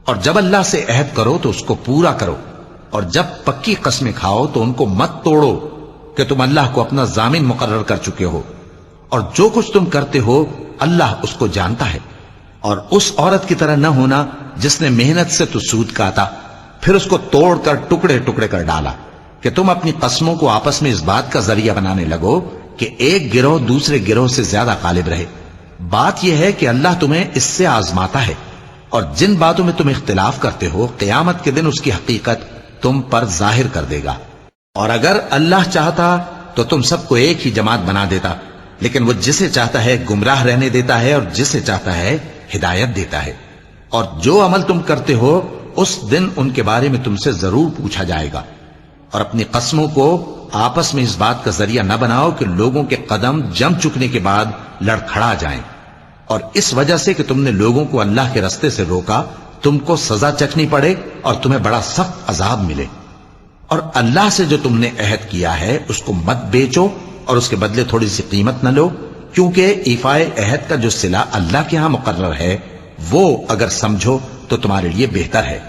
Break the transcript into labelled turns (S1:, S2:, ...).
S1: اور جب اللہ سے عہد کرو تو اس کو پورا کرو، اور جب پکی قسمیں کھاؤ تو ان کو مت توڑو کہ تم اللہ کو اپنا ضامن مقرر کر چکے ہو، اور جو کچھ تم کرتے ہو اللہ اس کو جانتا ہے۔ اور اس عورت کی طرح نہ ہونا جس نے محنت سے تو سود کاتا پھر اس کو توڑ کر ٹکڑے ٹکڑے کر ڈالا، کہ تم اپنی قسموں کو آپس میں اس بات کا ذریعہ بنانے لگو کہ ایک گروہ دوسرے گروہ سے زیادہ غالب رہے۔ بات یہ ہے کہ اللہ تمہیں اس سے آزماتا ہے، اور جن باتوں میں تم اختلاف کرتے ہو قیامت کے دن اس کی حقیقت تم پر ظاہر کر دے گا۔ اور اگر اللہ چاہتا تو تم سب کو ایک ہی جماعت بنا دیتا، لیکن وہ جسے چاہتا ہے گمراہ رہنے دیتا ہے اور جسے چاہتا ہے ہدایت دیتا ہے۔ اور جو عمل تم کرتے ہو اس دن ان کے بارے میں تم سے ضرور پوچھا جائے گا۔ اور اپنی قسموں کو آپس میں اس بات کا ذریعہ نہ بناؤ کہ لوگوں کے قدم جم چکنے کے بعد لڑکھڑا جائیں، اور اس وجہ سے کہ تم نے لوگوں کو اللہ کے رستے سے روکا تم کو سزا چکھنی پڑے اور تمہیں بڑا سخت عذاب ملے۔ اور اللہ سے جو تم نے عہد کیا ہے اس کو مت بیچو اور اس کے بدلے تھوڑی سی قیمت نہ لو، کیونکہ ایفائے عہد کا جو صلہ اللہ کے ہاں مقرر ہے وہ اگر سمجھو تو تمہارے لیے بہتر ہے۔